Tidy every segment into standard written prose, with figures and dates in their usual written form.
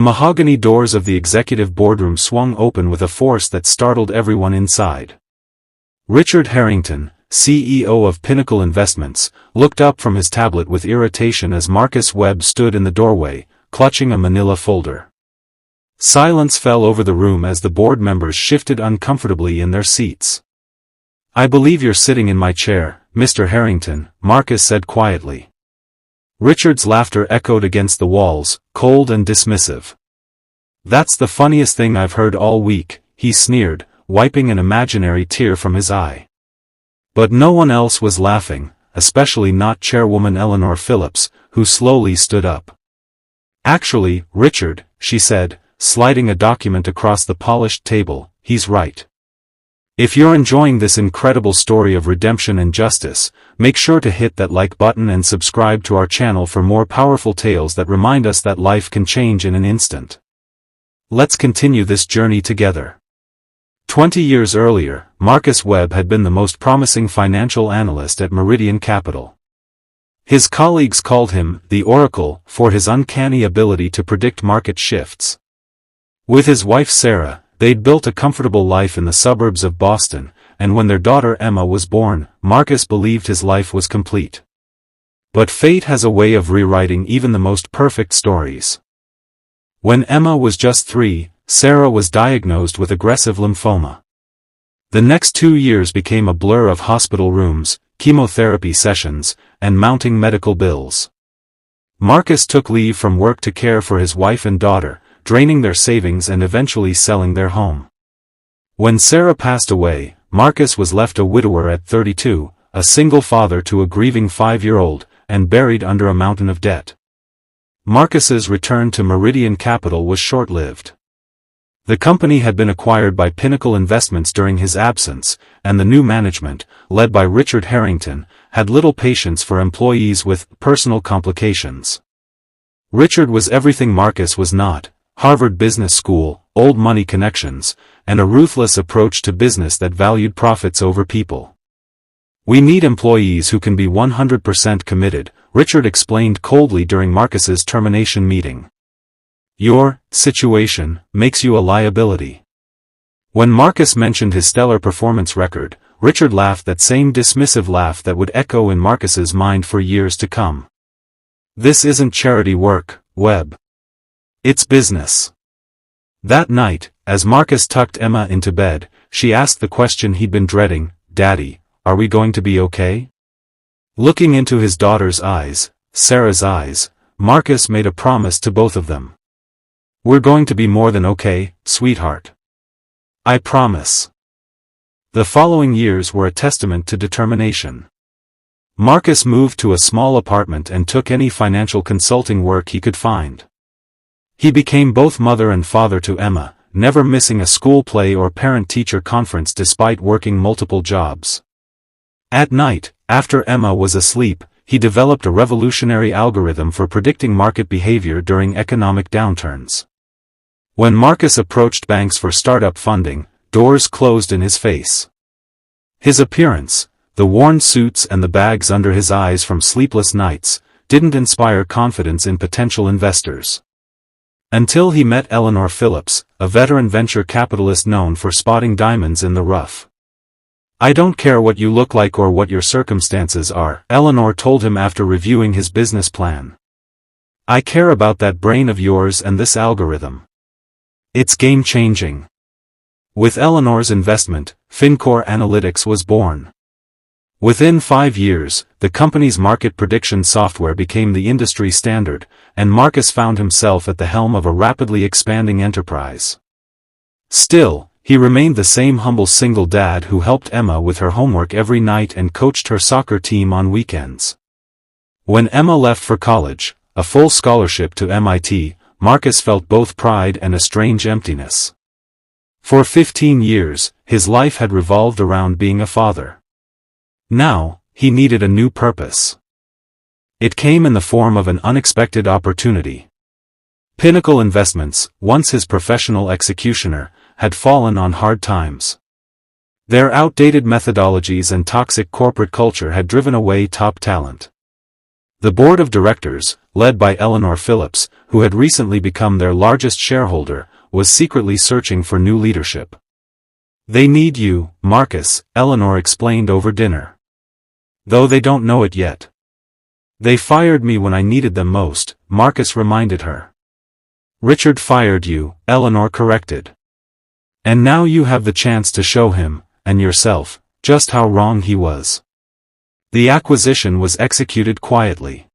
Mahogany doors of the executive boardroom swung open with a force that startled everyone inside. Richard Harrington, CEO of Pinnacle Investments, looked up from his tablet with irritation as Marcus Webb stood in the doorway, clutching a manila folder. Silence fell over the room as the board members shifted uncomfortably in their seats. "I believe you're sitting in my chair, Mr. Harrington," Marcus said quietly. Richard's laughter echoed against the walls, cold and dismissive. "That's the funniest thing I've heard all week," he sneered, wiping an imaginary tear from his eye. But no one else was laughing, especially not Chairwoman Eleanor Phillips, who slowly stood up. "Actually, Richard," she said, sliding a document across the polished table, "he's right. If you're enjoying this incredible story of redemption and justice, make sure to hit that like button and subscribe to our channel for more powerful tales that remind us that life can change in an instant. Let's continue this journey together." 20 years earlier, Marcus Webb had been the most promising financial analyst at Meridian Capital. His colleagues called him the Oracle for his uncanny ability to predict market shifts. With his wife Sarah, they'd built a comfortable life in the suburbs of Boston, and when their daughter Emma was born, Marcus believed his life was complete. But fate has a way of rewriting even the most perfect stories. When Emma was just 3, Sarah was diagnosed with aggressive lymphoma. The next 2 years became a blur of hospital rooms, chemotherapy sessions, and mounting medical bills. Marcus took leave from work to care for his wife and daughter, draining their savings and eventually selling their home. When Sarah passed away, Marcus was left a widower at 32, a single father to a grieving 5-year-old, and buried under a mountain of debt. Marcus's return to Meridian Capital was short-lived. The company had been acquired by Pinnacle Investments during his absence, and the new management, led by Richard Harrington, had little patience for employees with personal complications. Richard was everything Marcus was not: Harvard Business School, old money connections, and a ruthless approach to business that valued profits over people. "We need employees who can be 100% committed," Richard explained coldly during Marcus's termination meeting. "Your situation makes you a liability." When Marcus mentioned his stellar performance record, Richard laughed that same dismissive laugh that would echo in Marcus's mind for years to come. "This isn't charity work, Webb. It's business." That night, as Marcus tucked Emma into bed, she asked the question he'd been dreading, "Daddy, are we going to be okay?" Looking into his daughter's eyes, Sarah's eyes, Marcus made a promise to both of them. "We're going to be more than okay, sweetheart. I promise." The following years were a testament to determination. Marcus moved to a small apartment and took any financial consulting work he could find. He became both mother and father to Emma, never missing a school play or parent-teacher conference despite working multiple jobs. At night, after Emma was asleep, he developed a revolutionary algorithm for predicting market behavior during economic downturns. When Marcus approached banks for startup funding, doors closed in his face. His appearance, the worn suits and the bags under his eyes from sleepless nights, didn't inspire confidence in potential investors. Until he met Eleanor Phillips, a veteran venture capitalist known for spotting diamonds in the rough. "I don't care what you look like or what your circumstances are," Eleanor told him after reviewing his business plan. "I care about that brain of yours and this algorithm. It's game-changing." With Eleanor's investment, FinCore Analytics was born. Within 5 years, the company's market prediction software became the industry standard, and Marcus found himself at the helm of a rapidly expanding enterprise. Still, he remained the same humble single dad who helped Emma with her homework every night and coached her soccer team on weekends. When Emma left for college, a full scholarship to MIT, Marcus felt both pride and a strange emptiness. For 15 years, his life had revolved around being a father. Now, he needed a new purpose. It came in the form of an unexpected opportunity. Pinnacle Investments, once his professional executioner, had fallen on hard times. Their outdated methodologies and toxic corporate culture had driven away top talent. The board of directors, led by Eleanor Phillips, who had recently become their largest shareholder, was secretly searching for new leadership. "They need you, Marcus," Eleanor explained over dinner. "Though they don't know it yet." "They fired me when I needed them most," Marcus reminded her. "Richard fired you," Eleanor corrected. "And now you have the chance to show him, and yourself, just how wrong he was." The acquisition was executed quietly.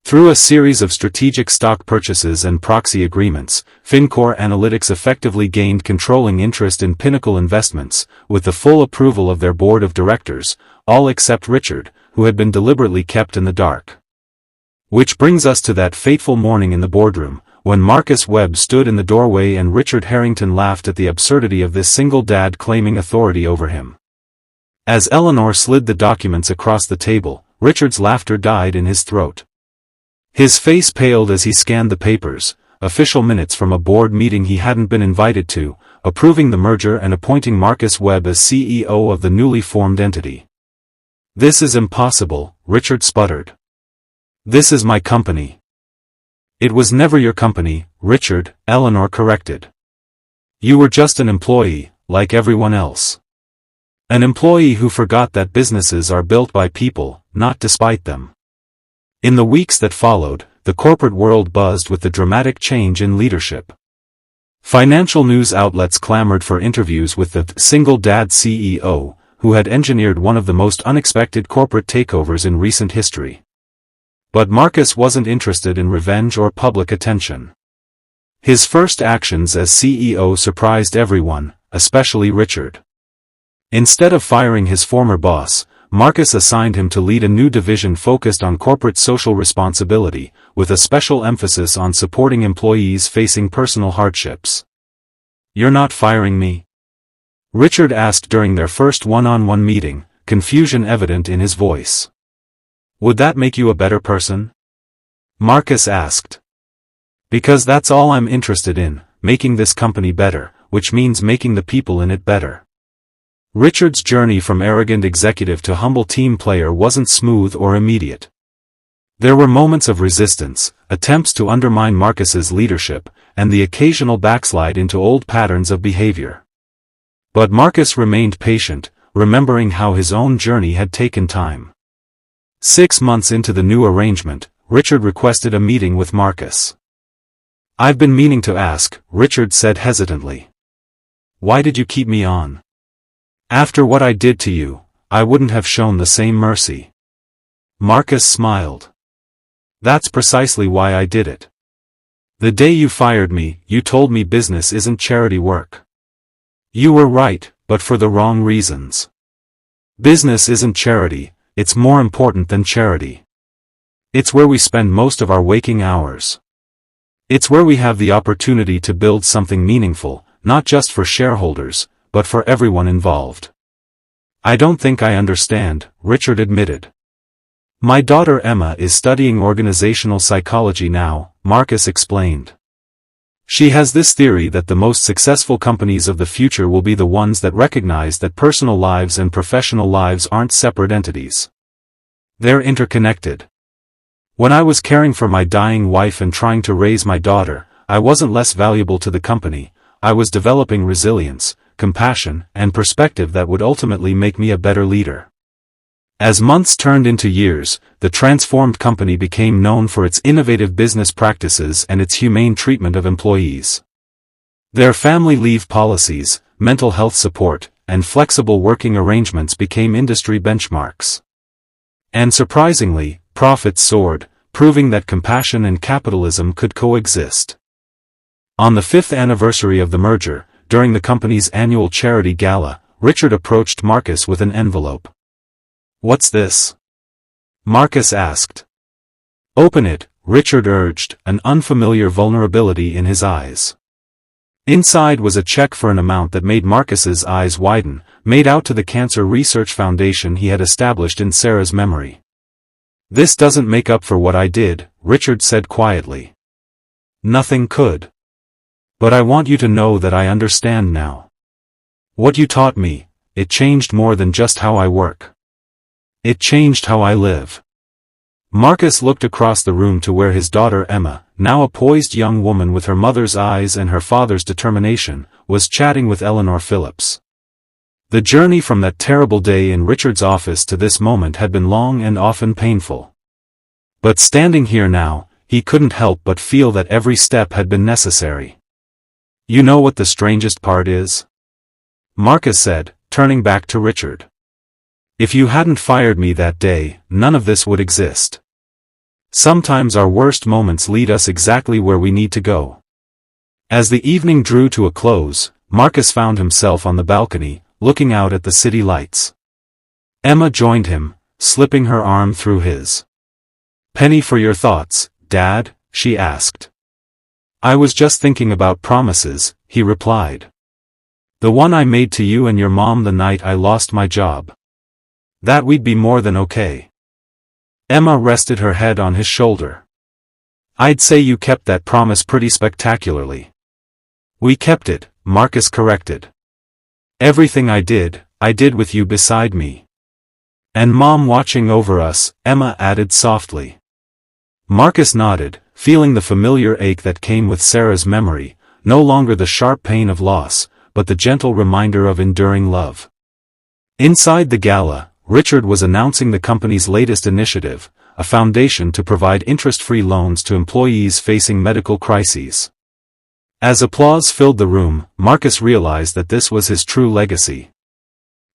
Through a series of strategic stock purchases and proxy agreements, FinCore Analytics effectively gained controlling interest in Pinnacle Investments, with the full approval of their board of directors, all except Richard, who had been deliberately kept in the dark. Which brings us to that fateful morning in the boardroom, when Marcus Webb stood in the doorway and Richard Harrington laughed at the absurdity of this single dad claiming authority over him. As Eleanor slid the documents across the table, Richard's laughter died in his throat. His face paled as he scanned the papers, official minutes from a board meeting he hadn't been invited to, approving the merger and appointing Marcus Webb as CEO of the newly formed entity. "This is impossible," Richard sputtered. "This is my company." "It was never your company, Richard," Eleanor corrected. "You were just an employee, like everyone else. An employee who forgot that businesses are built by people, not despite them." In the weeks that followed, the corporate world buzzed with the dramatic change in leadership. Financial news outlets clamored for interviews with the single dad CEO, who had engineered one of the most unexpected corporate takeovers in recent history. But Marcus wasn't interested in revenge or public attention. His first actions as CEO surprised everyone, especially Richard. Instead of firing his former boss, Marcus assigned him to lead a new division focused on corporate social responsibility, with a special emphasis on supporting employees facing personal hardships. "You're not firing me?" Richard asked during their first one-on-one meeting, confusion evident in his voice. "Would that make you a better person?" Marcus asked. "Because that's all I'm interested in, making this company better, which means making the people in it better." Richard's journey from arrogant executive to humble team player wasn't smooth or immediate. There were moments of resistance, attempts to undermine Marcus's leadership, and the occasional backslide into old patterns of behavior. But Marcus remained patient, remembering how his own journey had taken time. 6 months into the new arrangement, Richard requested a meeting with Marcus. "I've been meaning to ask," Richard said hesitantly. "Why did you keep me on? After what I did to you, I wouldn't have shown the same mercy." Marcus smiled. "That's precisely why I did it. The day you fired me, you told me business isn't charity work. You were right, but for the wrong reasons. Business isn't charity, it's more important than charity. It's where we spend most of our waking hours. It's where we have the opportunity to build something meaningful, not just for shareholders, but for everyone involved." "I don't think I understand," Richard admitted. "My daughter Emma is studying organizational psychology now," Marcus explained. "She has this theory that the most successful companies of the future will be the ones that recognize that personal lives and professional lives aren't separate entities. They're interconnected. When I was caring for my dying wife and trying to raise my daughter, I wasn't less valuable to the company. I was developing resilience, compassion, and perspective that would ultimately make me a better leader." As months turned into years, the transformed company became known for its innovative business practices and its humane treatment of employees. Their family leave policies, mental health support, and flexible working arrangements became industry benchmarks. And surprisingly, profits soared, proving that compassion and capitalism could coexist. On the 5th anniversary of the merger, during the company's annual charity gala, Richard approached Marcus with an envelope. "What's this?" Marcus asked. "Open it," Richard urged, an unfamiliar vulnerability in his eyes. Inside was a check for an amount that made Marcus's eyes widen, made out to the Cancer Research Foundation he had established in Sarah's memory. "This doesn't make up for what I did," Richard said quietly. "Nothing could. But I want you to know that I understand now. What you taught me, it changed more than just how I work. It changed how I live." Marcus looked across the room to where his daughter Emma, now a poised young woman with her mother's eyes and her father's determination, was chatting with Eleanor Phillips. The journey from that terrible day in Richard's office to this moment had been long and often painful. But standing here now, he couldn't help but feel that every step had been necessary. "You know what the strangest part is?" Marcus said, turning back to Richard. "If you hadn't fired me that day, none of this would exist. Sometimes our worst moments lead us exactly where we need to go." As the evening drew to a close, Marcus found himself on the balcony, looking out at the city lights. Emma joined him, slipping her arm through his. "Penny for your thoughts, Dad?" she asked. "I was just thinking about promises," he replied. "The one I made to you and your mom the night I lost my job. That we'd be more than okay." Emma rested her head on his shoulder. "I'd say you kept that promise pretty spectacularly." "We kept it," Marcus corrected. "Everything I did with you beside me. And Mom watching over us," Emma added softly. Marcus nodded, feeling the familiar ache that came with Sarah's memory, no longer the sharp pain of loss, but the gentle reminder of enduring love. Inside the gala, Richard was announcing the company's latest initiative, a foundation to provide interest-free loans to employees facing medical crises. As applause filled the room, Marcus realized that this was his true legacy.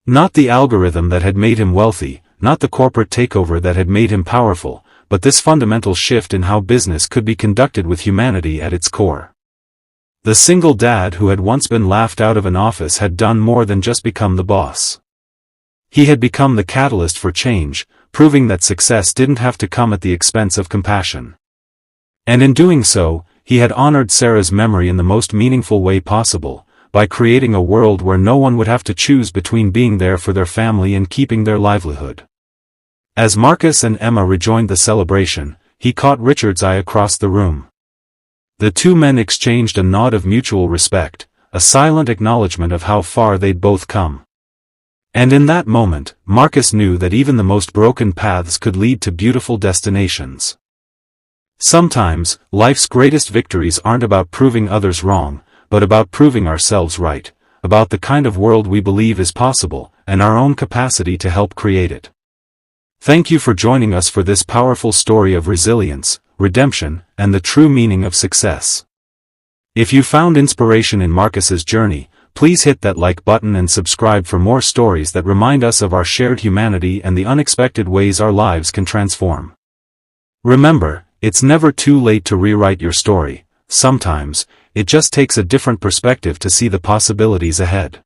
Not the algorithm that had made him wealthy, not the corporate takeover that had made him powerful, but this fundamental shift in how business could be conducted with humanity at its core. The single dad who had once been laughed out of an office had done more than just become the boss. He had become the catalyst for change, proving that success didn't have to come at the expense of compassion. And in doing so, he had honored Sarah's memory in the most meaningful way possible, by creating a world where no one would have to choose between being there for their family and keeping their livelihood. As Marcus and Emma rejoined the celebration, he caught Richard's eye across the room. The two men exchanged a nod of mutual respect, a silent acknowledgement of how far they'd both come. And in that moment, Marcus knew that even the most broken paths could lead to beautiful destinations. Sometimes, life's greatest victories aren't about proving others wrong, but about proving ourselves right, about the kind of world we believe is possible, and our own capacity to help create it. Thank you for joining us for this powerful story of resilience, redemption, and the true meaning of success. If you found inspiration in Marcus's journey, please hit that like button and subscribe for more stories that remind us of our shared humanity and the unexpected ways our lives can transform. Remember, it's never too late to rewrite your story. Sometimes, it just takes a different perspective to see the possibilities ahead.